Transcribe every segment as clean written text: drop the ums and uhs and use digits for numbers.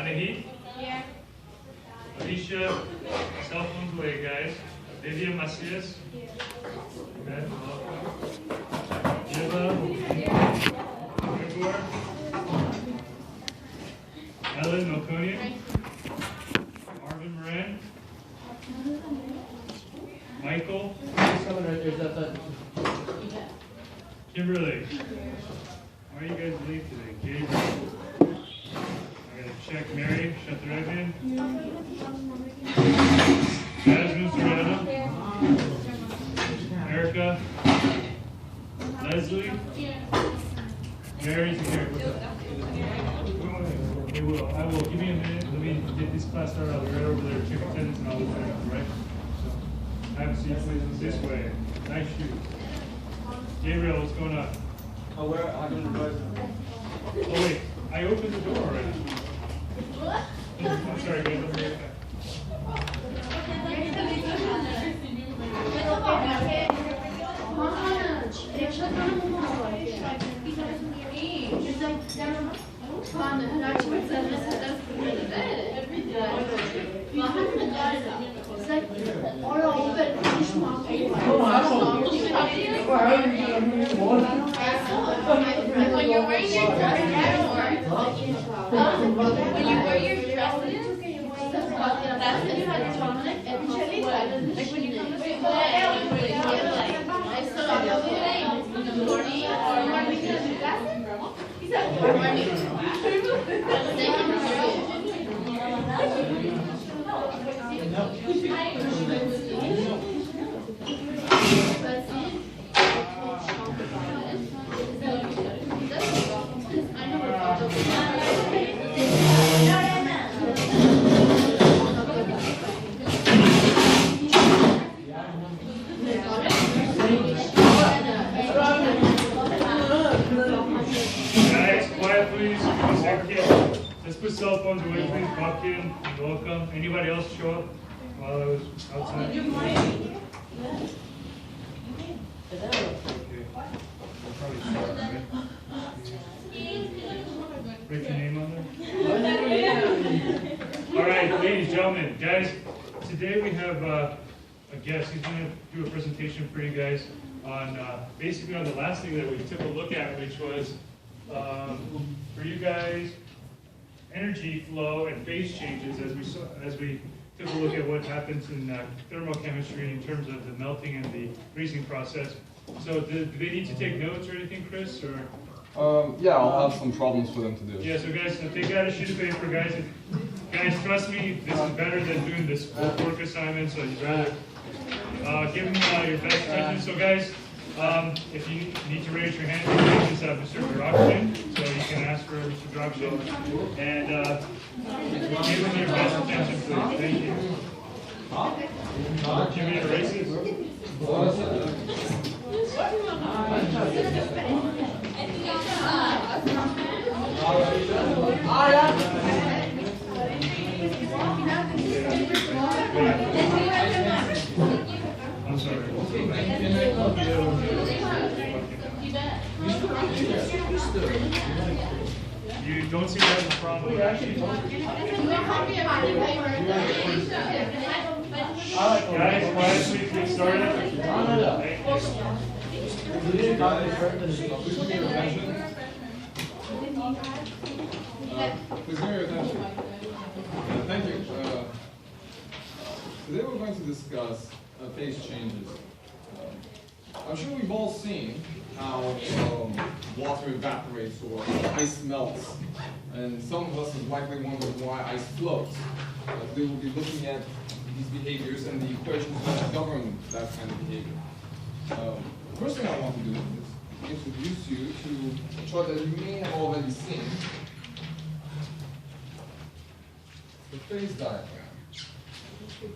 Anahi? Here. Alicia, cell phones away, guys. Vivian Macias? Here. Amen. Welcome. Eva? Igor? Ellen Okonia? Marvin Moran? Michael? Someone right there, is that the... Kimberly? Why are you guys late today? Gabriel? I gotta check. Mary, shut the right in. Jasmine Serrano? Erica? Leslie? Mary's here. What's up? Hey, Will, I will. Give me a minute. Let me get this class started. I'll be right over there. Check attendance and all this stuff, right? So, have a seat, please. This way. Nice shoes. Gabriel, what's going on? Oh, where? I'm in the door. Oh, wait. I opened the door already. I'm sorry, guys. I'll be right back. When you're wearing your dress, when you wear your dresses, that's electronic and like when you come to bed, you really feel like it's so in the morning or morning. Guys, quiet, please. Let's put cell phones away, please. Bumpkin, welcome. Anybody else show up while I was outside? Okay. I'll probably start, right? Write your name on there. All right, ladies, gentlemen, guys. Today we have a guest. He's going to do a presentation for you guys on basically on the last thing that we took a look at, which was for you guys energy flow and phase changes as we took a look at what happens in thermochemistry in terms of the melting and the freezing process. So do they need to take notes or anything, Chris? Or Yeah, I'll have some problems for them to do. yeah, so guys, so take out a sheet of paper, guys. Guys, trust me, this is better than doing this work assignment, so you'd rather give them your best judgment. So guys, if you need to raise your hand, this is Mr. Drogshin, so you can ask for Mr. Drogshin. And give them your best attention, please. Thank you. Give me your races. I'm sorry. You don't see that as a problem, actually. Guys, quiet, please get started. Please give me your attention. Thank you. Today we're going to discuss phase changes. I'm sure we've all seen how water evaporates or ice melts. And some of us have likely wondered why ice floats. They will be looking at these behaviors and the equations that govern that kind of behavior. The first thing I want to do is introduce you to a chart that you may have already seen. The phase diagram. Okay.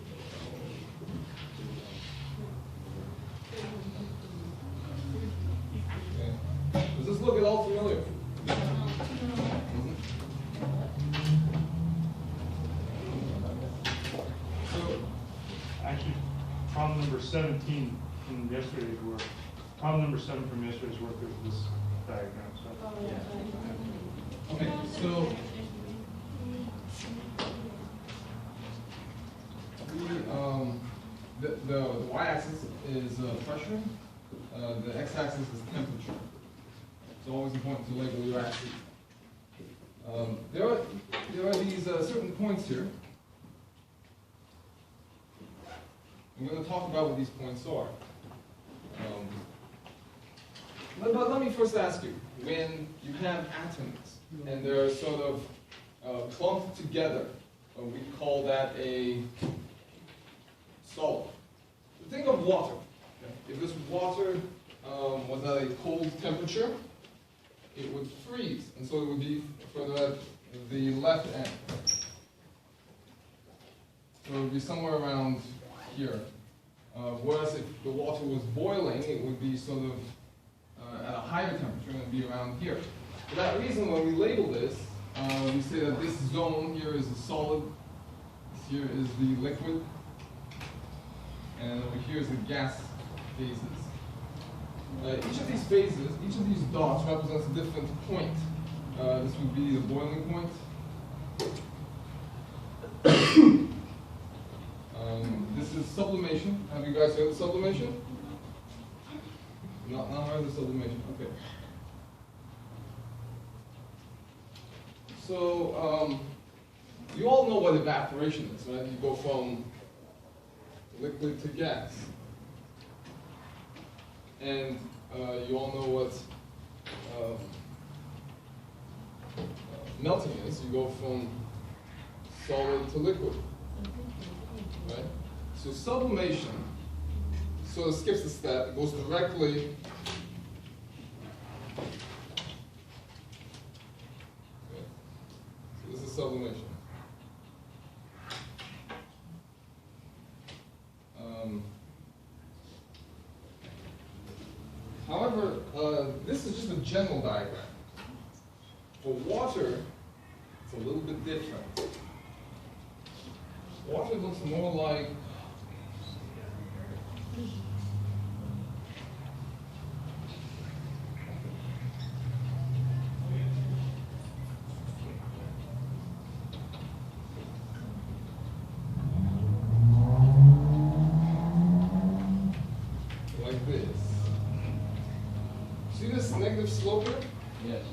Does this look at all familiar? So, actually, problem number 17 from yesterday's work. Problem number 7 from yesterday's work is this diagram. So, Okay, so y-axis is pressure, the x-axis is temperature. It's always important to label your axes. There are these certain points here. I'm going to talk about what these points are. But let me first ask you, when you have atoms and they're sort of clumped together, we call that a solid. Think of water. If this water was at a cold temperature, it would freeze, and so it would be for the left end. So it would be somewhere around here. Whereas if the water was boiling, it would be sort of at a higher temperature, and it would be around here. For that reason, when we label this, we say that this zone here is the solid, this here is the liquid, and over here is the gas phases. Each of these phases, each of these dots represents a different point. This would be the boiling point. This is sublimation. Have you guys heard of sublimation? Not heard of sublimation. Okay. So you all know what evaporation is, right? You go from liquid to gas. And you all know what melting is. You go from solid to liquid, right? So sublimation sort of skips a step. It goes directly so this is sublimation. However, this is just a general diagram. For water, it's a little bit different. Water looks more like this. See this negative slope here? Yes.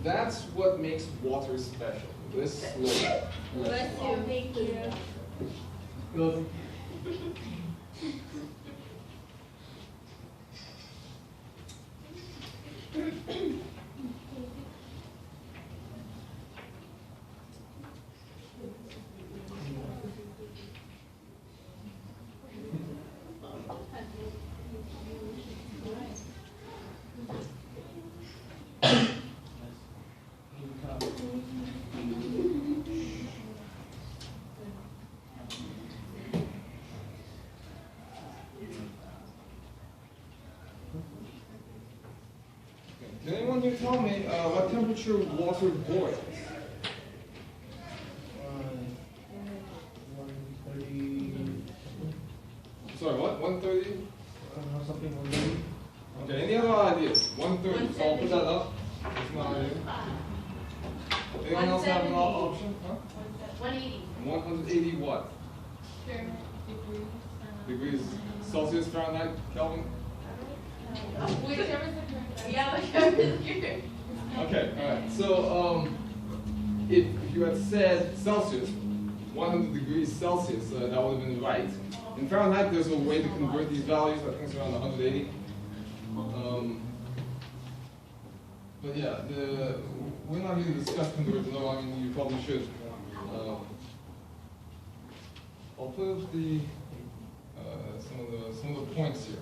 That's what makes water special. This slope. Bless you. Thank you. Good. Can anyone here tell me what temperature water boils? 130. Sorry, what? 130? Something 130. Okay, any other ideas? 130. So I'll put that up. That's my idea. Anyone else have an option? Huh? 180. 180 what? Degrees Celsius, Fahrenheit, Kelvin? Whichever is the correct. Yeah, whichever is your. Okay, alright. So if you had said Celsius, 100 degrees Celsius, that would have been right. In Fahrenheit, there's a way to convert these values. I think it's around 180. But yeah, we're not here to discuss conversion. No, I mean you probably should. I'll put up the some of the points here.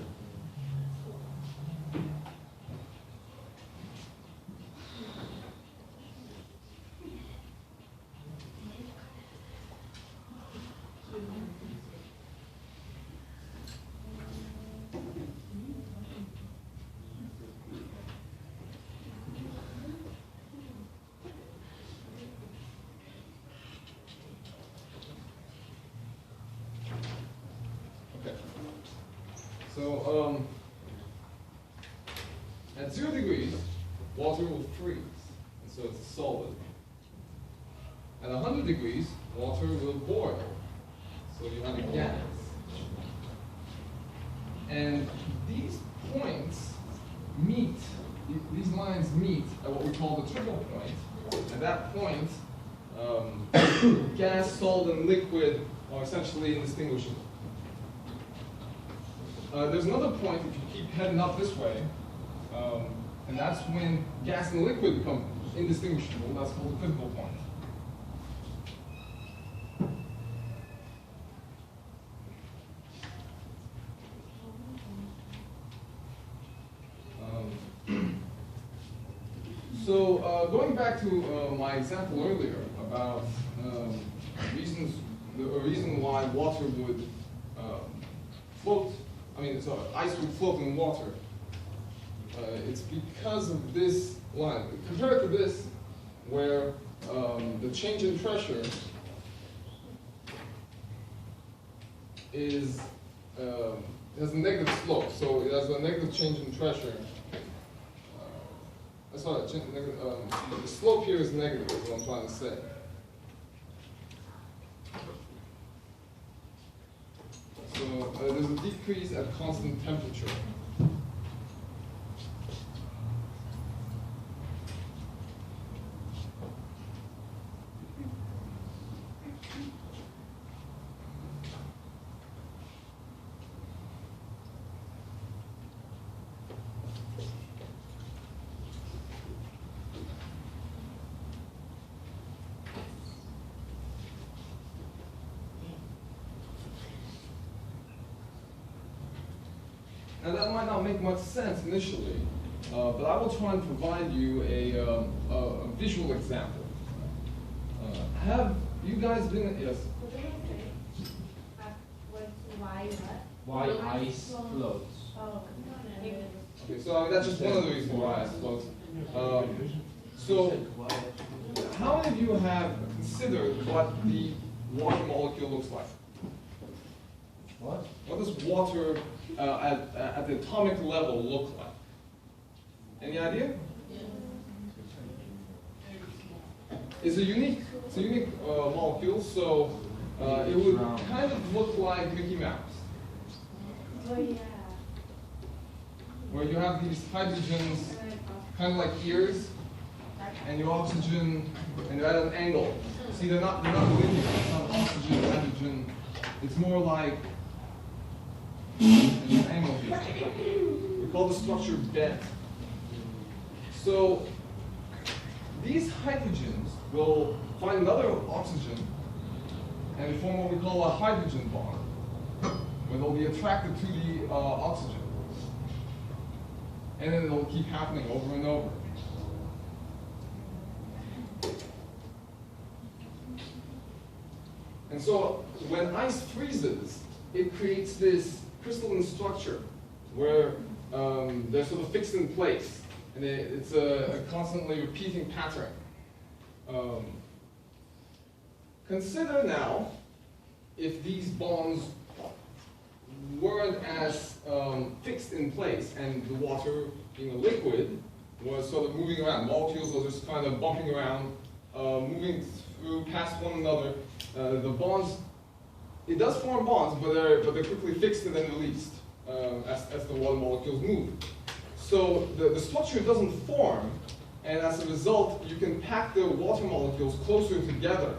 So, at 0 degrees, water will freeze, and so it's solid. At 100 degrees, water will boil, So you have a gas. And these points meet, these lines meet at what we call the trickle point. At that point, gas, solid, and liquid are essentially indistinguishable. There's another point if you keep heading up this way, and that's when gas and liquid become indistinguishable. That's called the critical point. So going back to my example earlier about a reason why water would float, so ice would float in water. It's because of this line. Compare it to this, where the change in pressure is has a negative slope, so it has a negative change in pressure. The slope here is negative, is what I'm trying to say. So there's a decrease at constant temperature. Now that might not make much sense initially, but I will try and provide you a visual example. Have you guys been, yes? Why ice floats? Okay, so that's just one of the reasons why ice floats. So, how many of you have considered what the water molecule looks like? What? What does water at the atomic level look like? Any idea? It's a unique molecule, so it would kind of look like Mickey Mouse. Oh, yeah. Where you have these hydrogens kind of like ears, and your oxygen, and they're at an angle. See, they're not linear. It's not oxygen, hydrogen. It's more like an angle here. We call the structure bent. So these hydrogens will find another oxygen and form what we call a hydrogen bond, where they'll be attracted to the oxygen. And then it'll keep happening over and over. And so when ice freezes, it creates this crystalline structure where they're sort of fixed in place. And it's a constantly repeating pattern. Consider now if these bonds weren't as fixed in place and the water, being a liquid, was sort of moving around. Molecules are just kind of bumping around, moving through past one another. The bonds, it does form bonds, but they're quickly fixed and then released as the water molecules move. So the structure doesn't form, and as a result, you can pack the water molecules closer together.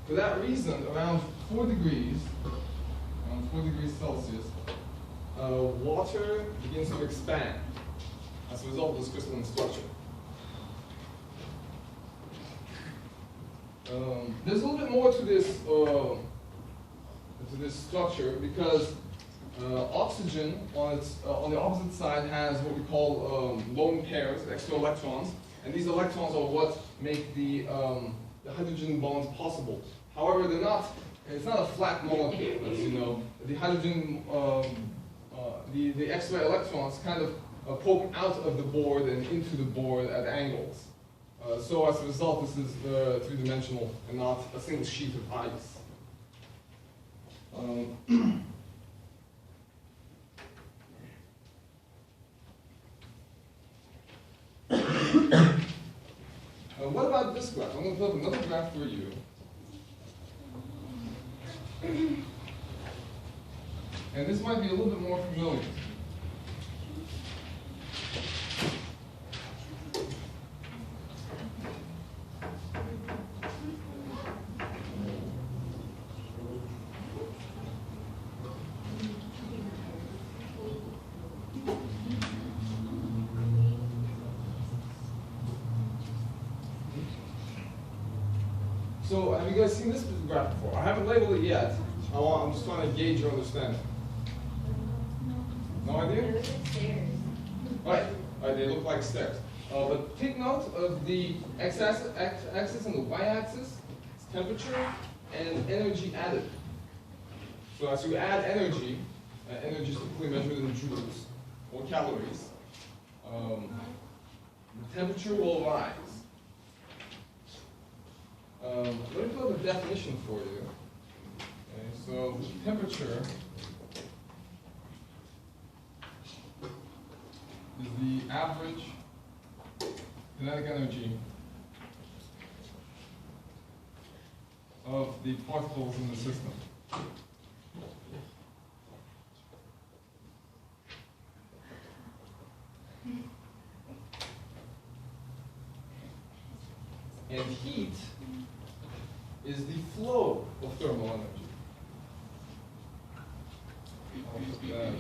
For that reason, around 4 degrees Celsius, water begins to expand as a result of this crystalline structure. There's a little bit more to this structure because oxygen on the opposite side has what we call lone pairs, extra electrons, and these electrons are what make the hydrogen bonds possible. However, it's not a flat molecule, as you know. The hydrogen, the extra electrons kind of poke out of the board and into the board at angles. So as a result, this is three-dimensional and not a single sheet of ice. What about this graph? I'm going to put up another graph for you And this might be a little bit more familiar. So have you guys seen this graph before? I haven't labeled it yet. I'm just trying to gauge your understanding. No idea? Right, they look like stairs. But take note of the x-axis and the y-axis, it's temperature and energy added. So as you add energy, energy is typically measured in joules or calories, the temperature will rise. Let me put up a definition for you. Okay, so temperature is the average kinetic energy of the particles in the system. And heat is the flow of thermal energy. I'll put that as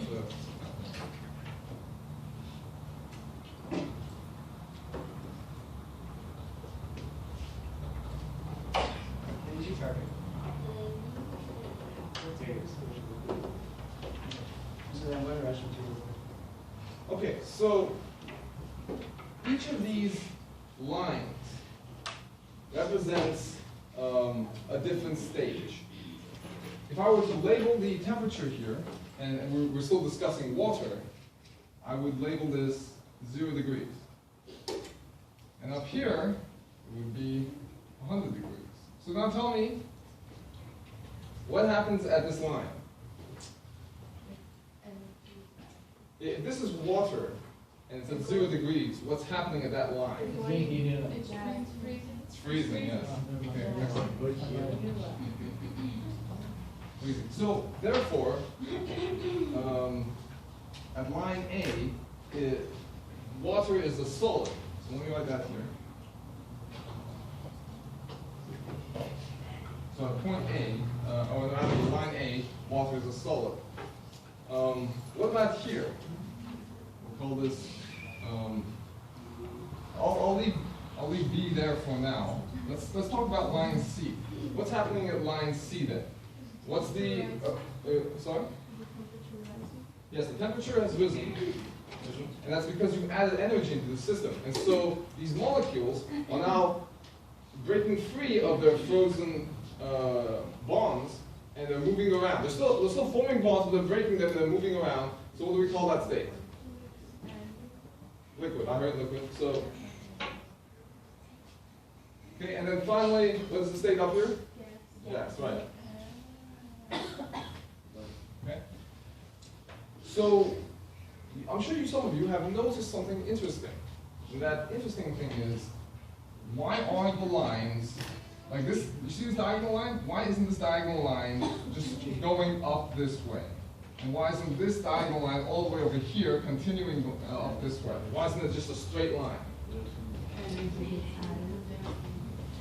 Energy target. So then what Russian too? Okay, so each of these lines represents a different stage. If I were to label the temperature here, and we're still discussing water, I would label this 0 degrees. And up here, it would be 100 degrees. So now tell me, what happens at this line? If this is water, and it's at 0 degrees, what's happening at that line? It's freezing, yes. Okay, next one. Freezing. So, therefore, at line A, water is a solid. So let me write that here. So at point A, or rather line A, water is a solid. What about here? We'll call this, I'll leave B there for now. Let's talk about line C. What's happening at line C then? What's the, sorry? Yes, the temperature has risen. And that's because you've added energy into the system. And so these molecules are now breaking free of their frozen bonds, and they're moving around. They're still forming bonds, but they're breaking them and they're moving around. So what do we call that state? Liquid. I heard liquid. So, okay, and then finally, what is the state up here? Gas, right. Okay. So, I'm sure some of you have noticed something interesting. And that interesting thing is, why aren't the lines like this? You see this diagonal line? Why isn't this diagonal line just going up this way? And why isn't this diagonal line all the way over here continuing up this way? Why isn't it just a straight line?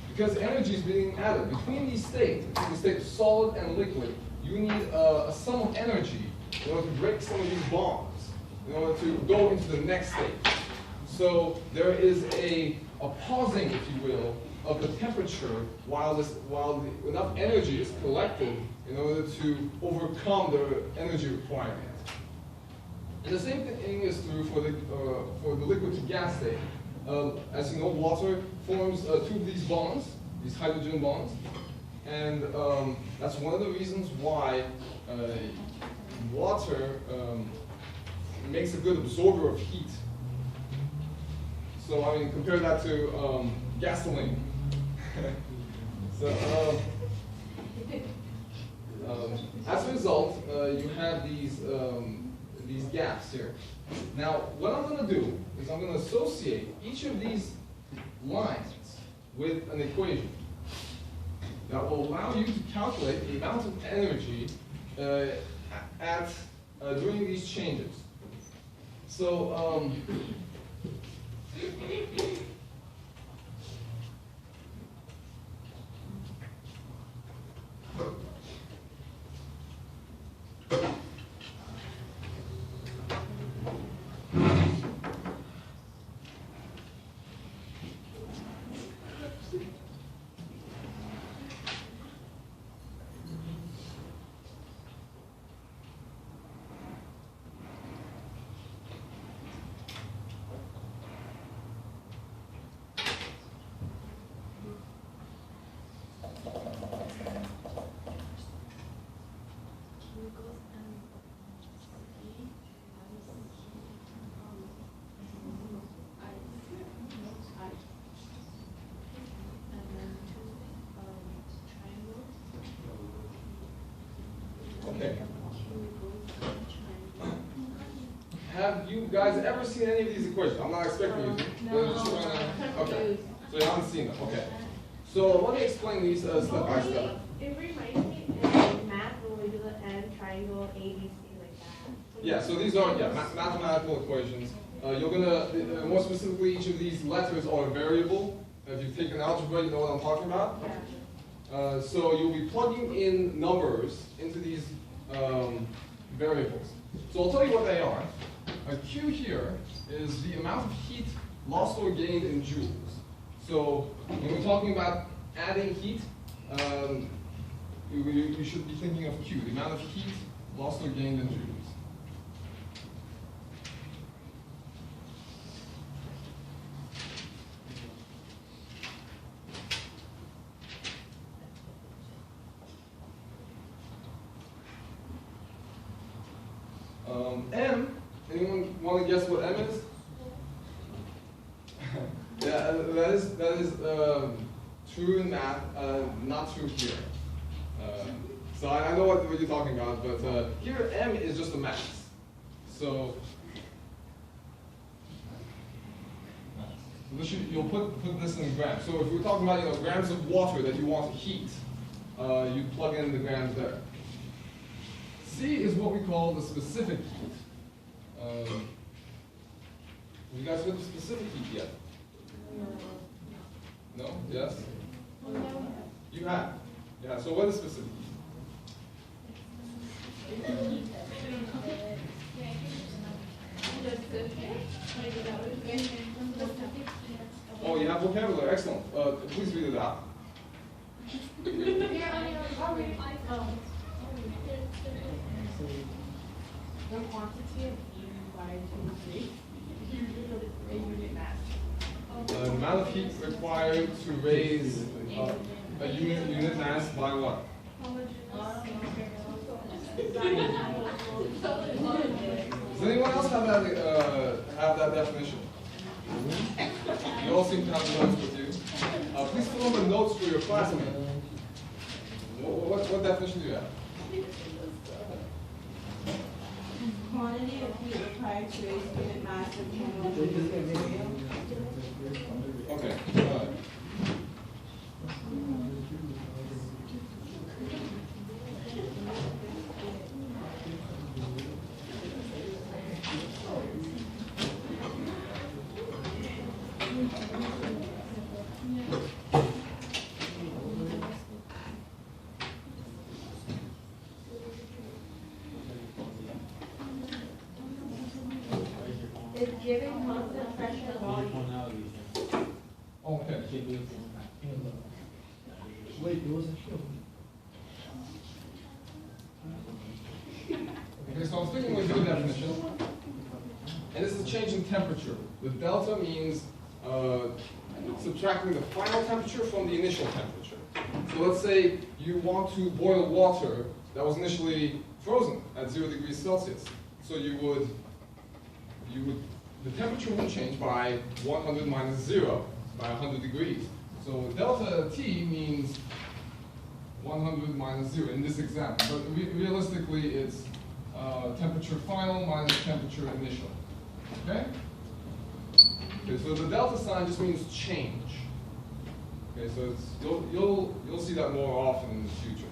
Because energy is being added. Between these states, between the state of solid and liquid, you need a sum of energy in order to break some of these bonds, in order to go into the next state. So there is a pausing, if you will, of the temperature while enough energy is collected in order to overcome the energy requirement. And the same thing is true for the liquid to gas state. As you know, water forms two of these bonds, these hydrogen bonds, and that's one of the reasons why water makes a good absorber of heat. So I mean, compare that to gasoline. So as a result, you have these gaps here. Now, what I'm going to do is I'm going to associate each of these lines with an equation. that will allow you to calculate the amount of energy during these changes. So, okay. Have you guys ever seen any of these equations? I'm not expecting you to. But just trying to- Okay. So you haven't seen them. Okay. So let me explain these step by step. It reminds me in math when we do the n triangle ABC like that. Yeah. So these are mathematical equations. You're gonna more specifically, each of these letters are a variable. If you've taken algebra, you know what I'm talking about. So you'll be plugging in numbers into these variables. So I'll tell you what they are. Q here is the amount of heat lost or gained in joules. So when we're talking about adding heat, you should be thinking of Q, the amount of heat lost or gained in joules. M, anyone want to guess what M is? Yeah, that is true in math, not true here. So I know what you're talking about, but here M is just a mass. So you'll put this in grams. So if we're talking about grams of water that you want to heat, you plug in the grams there. C is what we call the specific heat. Have you guys heard of specific heat yet? No? Yes? You have? Yeah, so what is specific heat? Oh, you have vocabulary, excellent. Please read it out. The quantity of heat required to raise a unit mass. The amount of heat required to raise a unit mass by what? Does anyone else have that definition? You all seem to have the notes with you. Please fill in the notes for your classmate. What definition do you have? Quantity of heat required to raise unit mass of chemical material. Okay, go ahead. If given constant pressure volume. Okay. Wait, it was a show. Okay, so I was thinking we'd do a definition. And this is a change in temperature. The delta means subtracting the final temperature from the initial temperature. So let's say you want to boil water that was initially frozen at 0 degrees Celsius. So the temperature would change by 100 minus 0, by 100 degrees. So delta T means 100 minus 0 in this example. But realistically, it's temperature final minus temperature initial. Okay? Okay, so the delta sign just means change. Okay, so it's, you'll see that more often in the future.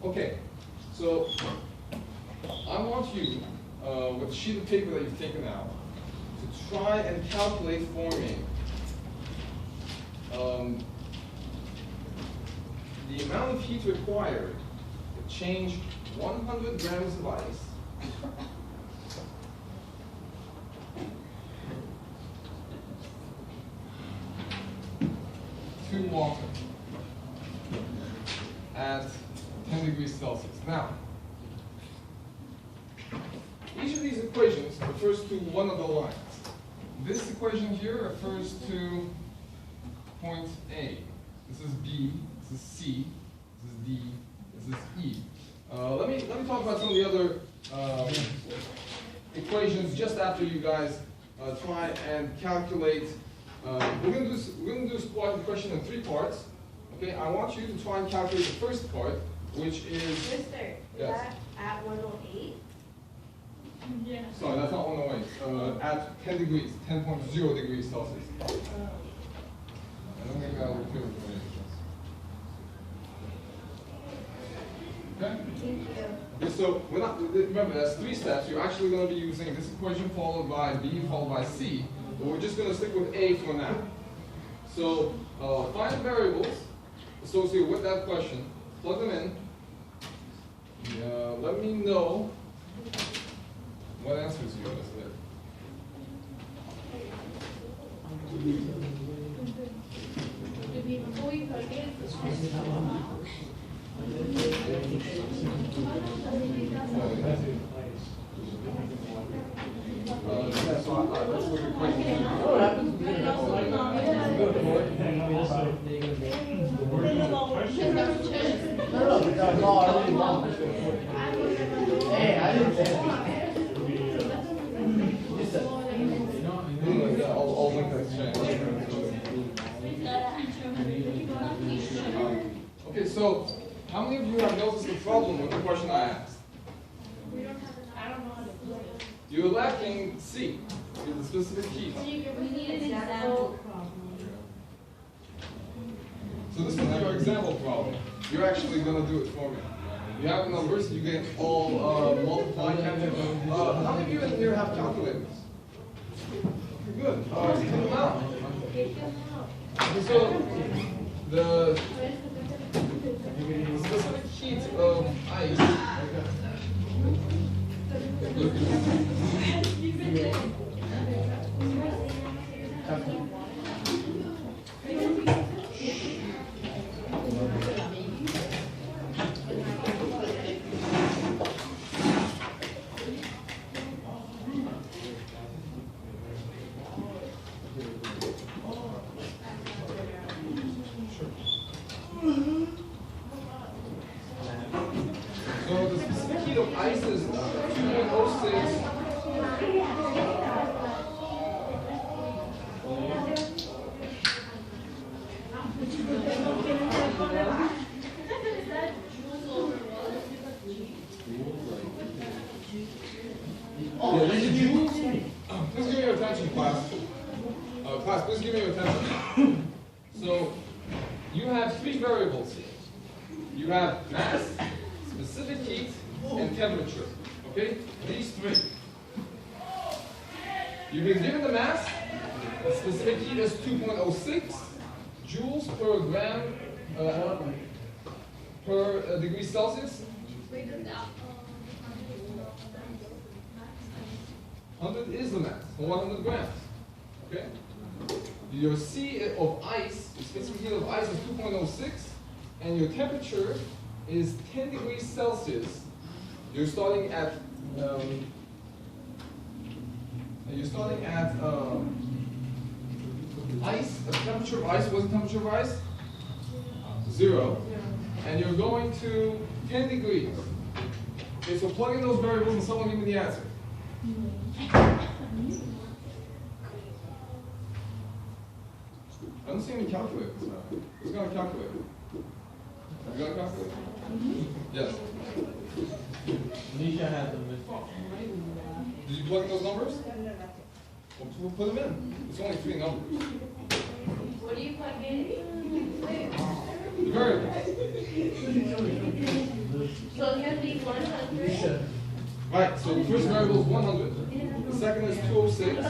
Okay, so I want you, with the sheet of paper that you've taken out, to try and calculate for me the amount of heat required to change 100 grams of ice to water at 10 degrees Celsius. Now, each of these equations refers to one of the lines. This equation here refers to point A. This is B, this is C, this is D, this is E. Let me talk about some of the other equations just after you guys try and calculate. We're going to do this question in 3 parts. Okay, I want you to try and calculate the first part, which is. Mister, is Yes. that at 108? Yeah. Sorry, that's not 108. At 10 degrees, 10.0 degrees Celsius. I don't think that will do it. Okay? Thank you. Okay, so we're not, remember, that's 3 steps. You're actually going to be using this equation followed by B followed by C, but we're just going to stick with A for now. So find the variables associated with that question, plug them in. Let me know what answers you listed. Before we forget, Let's look at question What happens? No, because no, I really want this. Hey, I didn't say that. Listen. I'll link that exchange. Okay, so how many of you have noticed the problem with the question I asked? I don't know how to do it. You're lacking C, the specific heat. We need an example. So this is your example problem. You're actually going to do it for me. You have the numbers, you get all multiplied. How many of you in here have calculators? Good. All right, take them out. So the specific heat of ice. So the specific heat of ice is 2.06. Oh, is it joules? Please give me your attention, class. Class, please give me your attention. So, you have 3 variables here. You have mass, specific heat, and temperature. Okay? These 3. You've been given the mass. The specific heat is 2.06 joules per gram per degree Celsius. 100 is the mass for 100 grams. Okay? Your C of ice, the specific heat of ice is 2.06, and your temperature is 10 degrees Celsius. You're starting at ice. The temperature of ice. What's the temperature of ice? 0. And you're going to 10 degrees. Okay, so plug in those variables and someone give me the answer. I don't see any calculators now. Who's going to calculate? You got a calculator? Yes. Nisha has them. Did you plug in those numbers? Well, put them in. It's only 3 numbers. What do you plug in? So it's gonna be 100. Right, so the first variable is 100. The second is 206. The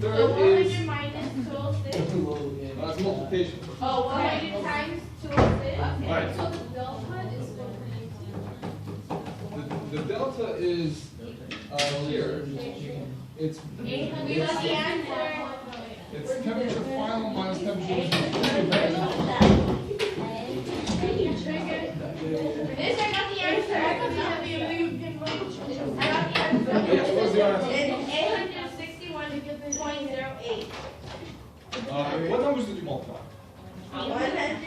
So third 100 is minus 206. it's multiplication. Oh, 100 times 206. Right. So the delta is 180. The delta is here. It's 800. We got the answer. it's temperature final minus temperature. This I got the answer. I got the answer. Yes, what's the answer? 861.08. What numbers did you multiply? 100 times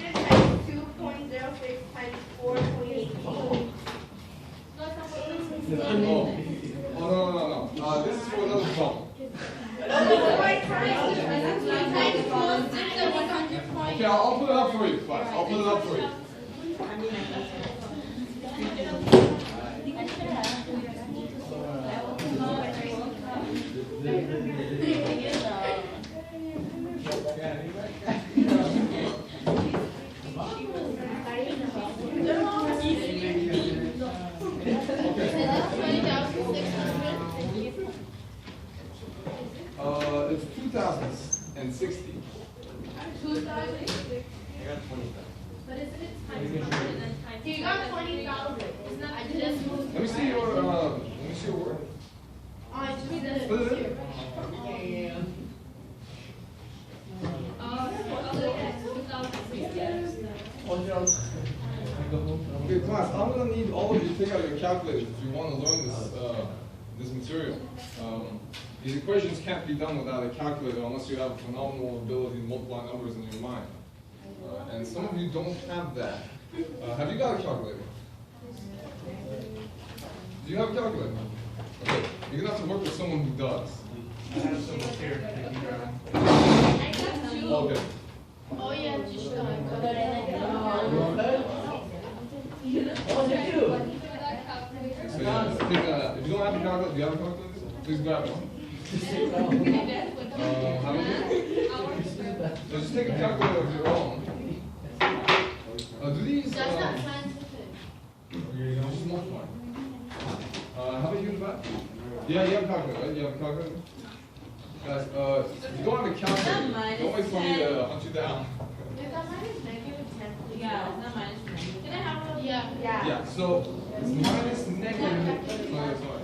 2.06 times 4.18. Oh, no. This is for another problem. Okay, I'll put it up for you, class. I'll put it up for you. It's 2060. 2,000? But isn't it times 100 and then times You got 20,000. It's not, I just moved. Let me see your work. I just did it. Put it in. Okay, class, I'm gonna need all of you to take out your calculators if you want to learn this material. These equations can't be done without a calculator unless you have a phenomenal ability to multiply numbers in your mind. And some of you don't have that. Have you got a calculator? Do you have a calculator? Okay, you're gonna have to work with someone who does. I have some here. I got two. Okay. Oh, yeah, just go. So yeah, if you don't have a calculator, do you have a calculator? Please grab one. How many? So just take a calculator of your own. Do these? That's not scientific. Just multiply. How about you in the back? Yeah, you have a calculator, right? You have a calculator? Guys, if you don't have a calculator, don't wait for me to hunt you down. Is that minus negative 10? Yeah, it's not minus 10. Can I have one? Yeah. Yeah, so it's minus negative. Sorry.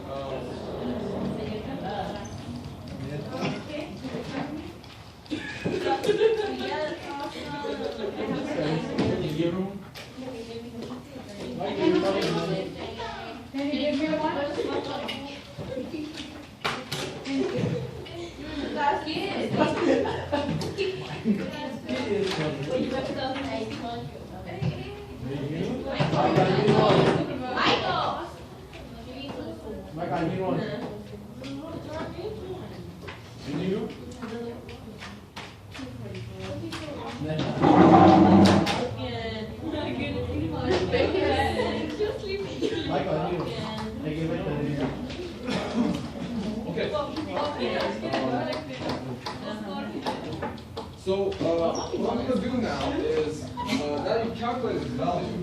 So what I'm going to do now is, now you've calculated the value.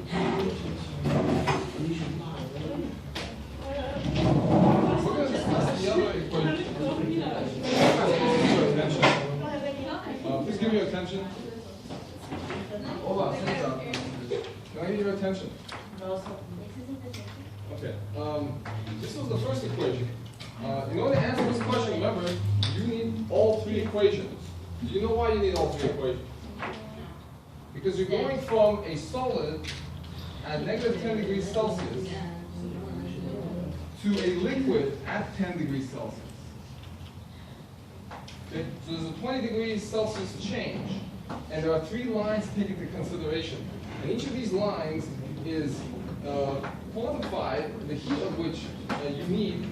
We're going to discuss the other equation. Please give me your attention. Hold on, sit down. Can I get your attention? Okay. This was the first equation. In order to answer this question, remember, you need all three equations. Do you know why you need all three equations? Because you're going from a solid at negative 10 degrees Celsius to a liquid at 10 degrees Celsius. Okay? So there's a 20 degrees Celsius change, and there are three lines to take into consideration. And each of these lines is quantified, the heat of which you need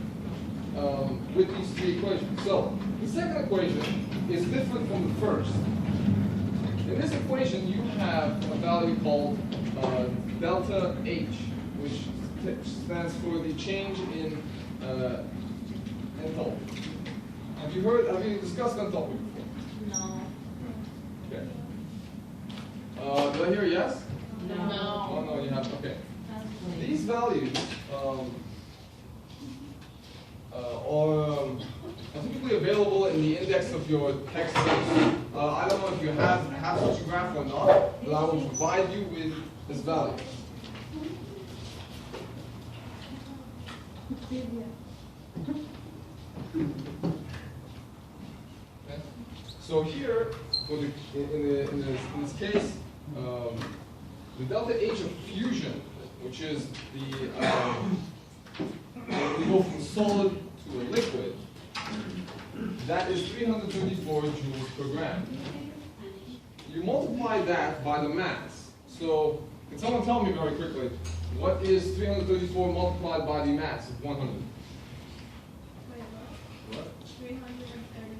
with these three equations. So the second equation is different from the first. In this equation, you have a value called delta H, which stands for the change in enthalpy. Have you discussed enthalpy before? No. Okay. Did I hear a yes? No. Oh, no, you have, okay. These values are typically available in the index of your textbook. I don't know if you have such a graph or not, but I will provide you with this value. Okay. So here, for the, in this case, the delta H of fusion, which is we go from solid to a liquid, that is 334 joules per gram. You multiply that by the mass. So, can someone tell me very quickly, what is 334 multiplied by the mass of 100? What? 337.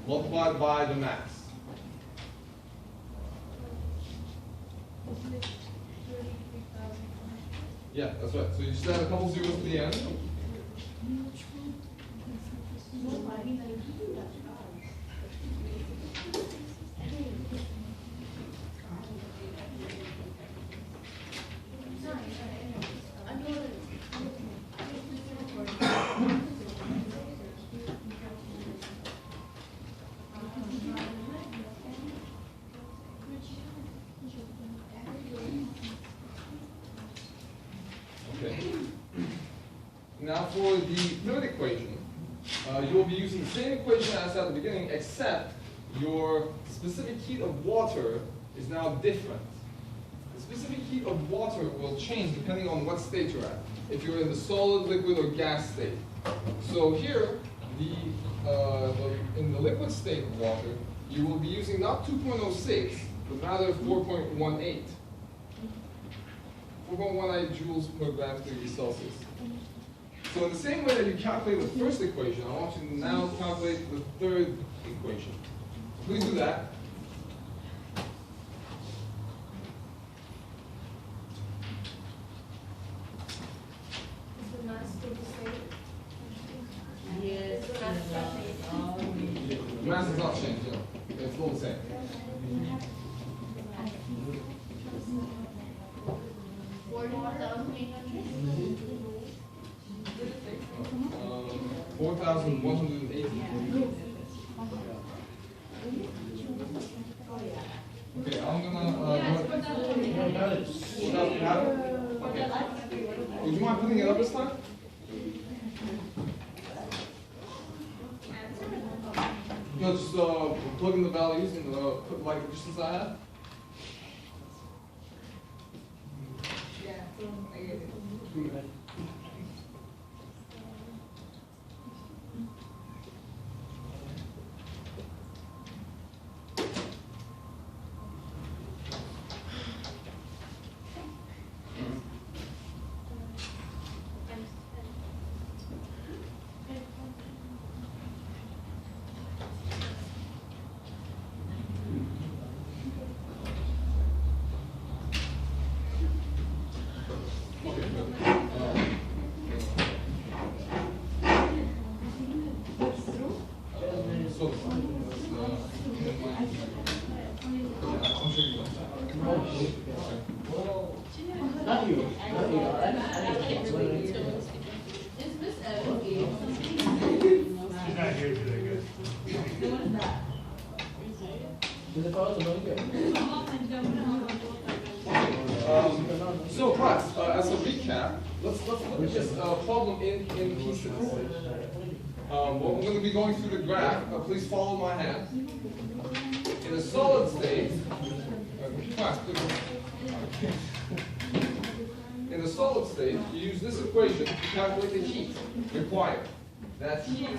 Multiplied by the mass. 33,400. Yeah, that's right. So you just add a couple zeros to the end. Okay. Now for the third equation, you will be using the same equation as at the beginning, except your specific heat of water is now different. The specific heat of water will change depending on what state you're at. If you're in the solid, liquid, or gas state. So here, in the liquid state of water, you will be using not 2.06, but rather 4.18. 4.18 joules per gram degree Celsius. So in the same way that you calculate the first equation, I want you to now calculate the third equation. Please do that. Is the mass still the same? Yes. Is the mass still the same? The mass has not changed, no. It's still the same. 4,180. Okay, I'm gonna. Okay. Would you mind putting it up this time? No, just plug in the values and put like distance I have. Not you. Not you. She's not here today, guys. Is it called Sonolia? So class, as a recap, let's look at this problem in pieces. We're going to be going through the graph. Please follow my hand. In a solid state, class, in a solid state, you use this equation to calculate the heat required. That heat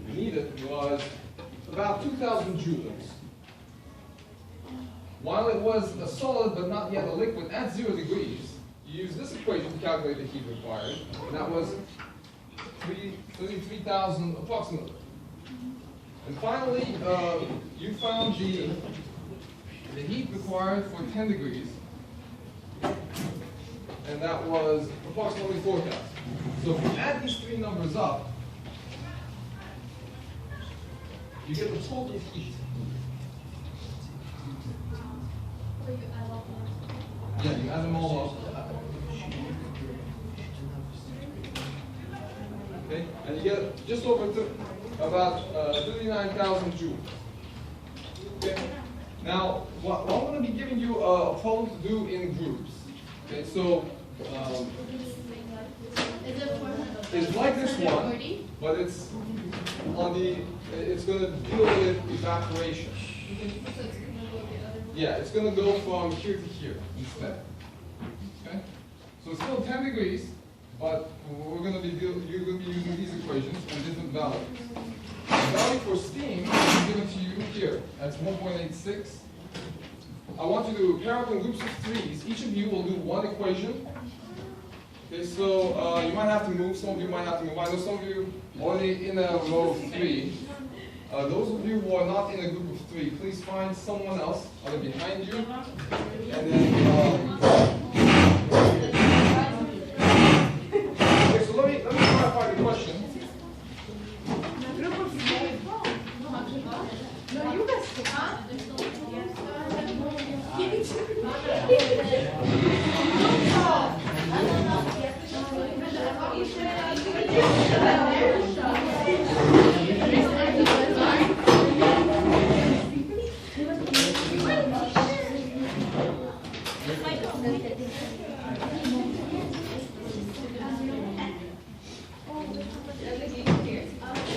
needed was about 2,000 joules. While it was a solid but not yet a liquid at 0 degrees, you use this equation to calculate the heat required, and that was 33,000 approximately. And finally, you found the heat required for 10 degrees, and that was approximately 4,000. So if you add these three numbers up, you get the total heat. So you add all that. Yeah, you add them all up. you get just over about 39,000 joules. Okay. Now, what I'm going to be giving you a problem to do in groups. Okay, so it's like this one, but it's on the. It's going to deal with evaporation. Yeah, it's going to go from here to here instead. Okay, so it's still 10 degrees, but we're going to be you're going to be using these equations and different values. The value for steam is given to you here. That's 1.86. I want you to pair up in groups of threes. Each of you will do one equation. Okay, so you might have to move. Some of you might have to move. I know some of you already in a row of three. Those of you who are not in a group of three, please find someone else either behind you, and then. Okay, so let me clarify the question.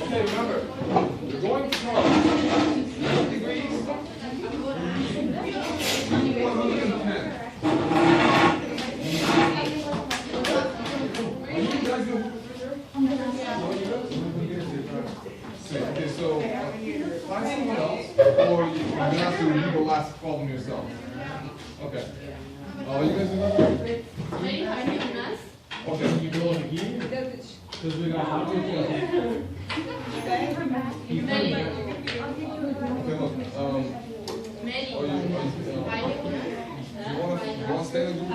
Okay, remember, you're going from 90 degrees to 110. Are you guys going to okay, so find someone else, or you have to do the last problem yourself. Okay. You guys do okay. You go again? Because we're going to have to Okay, look, you want to stay in the group?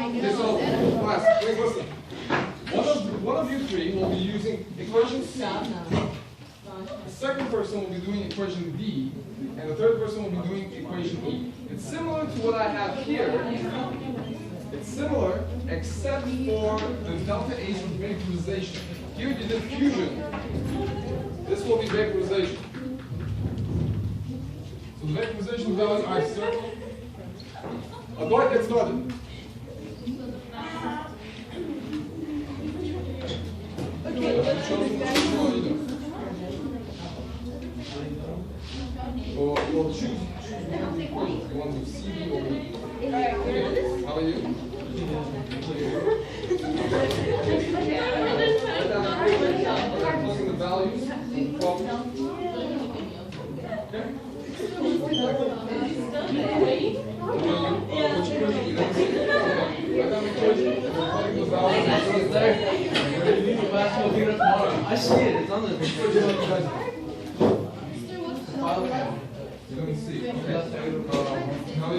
Okay, so, class, please listen. One of you three will be using equation C. The second person will be doing equation D, and the third person will be doing equation E. It's similar to what I have here. It's similar, except for the delta H with vaporization. Here you did fusion. This will be vaporization. So the vaporization values are circled. Go ahead, get started. Or choose the equation. You want to do C, D, or E? Okay. How about you? Plug in the values. Problem. Okay. I see it. It's on the You don't see. How are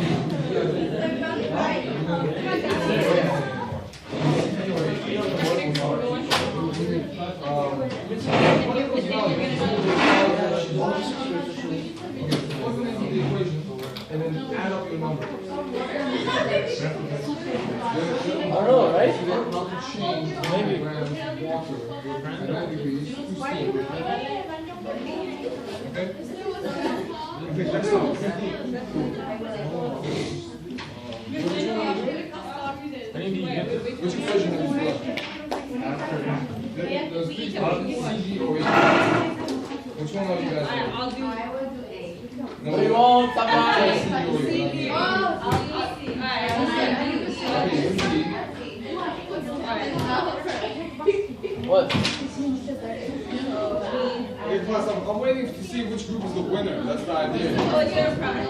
and then add up your numbers. I know, right? So they're not to change maybe grams of water at 90 degrees to steam. Okay? Okay, next one. Which equation have you got? There's three questions, C, D, or E. Which one are you guys doing? I'll do A. No, We won't stop C, by. D, or E. Okay, you see. What? Okay, class, I'm waiting to see which group is the winner. That's the idea. Oh, is there a prize?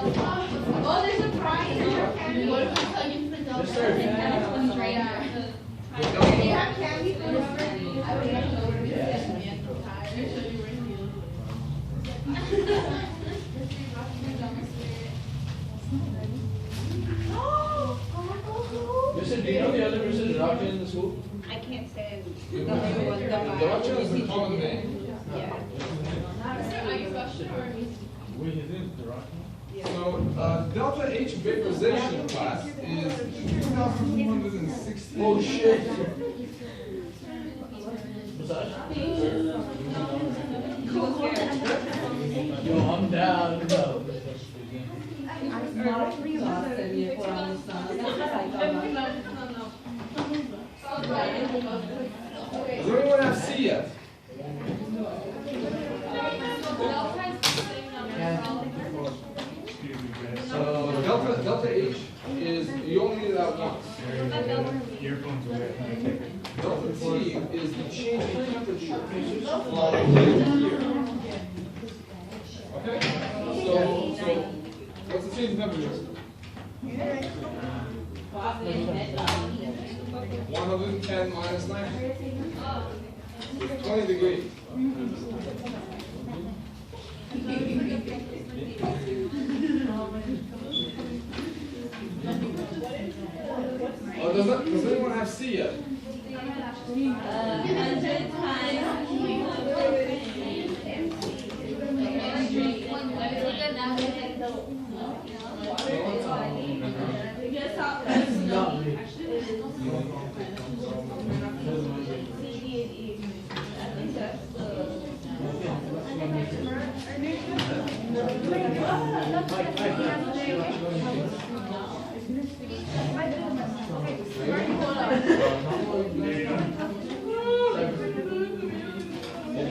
Oh, there's a prize. What if I tell you for the Yes, sir. Do you have candy for us? I would like to go to Listen, do you know the other person doctor in the school? I can't say. Doctor is the common name. Yeah. Are you question or? We is the doctor. So, delta H vaporization class is 2,260. Oh, shit. Yo, I'm down. Go. Does anyone have C yet? Excuse me, guys. Delta H is, you only need that once. Earphones away. Delta T is the change in temperature from here to here. Okay? So, what's the change in temperature? 110 minus 90. 20 degrees. Oh, does anyone have C yet? 100 times. Just stop.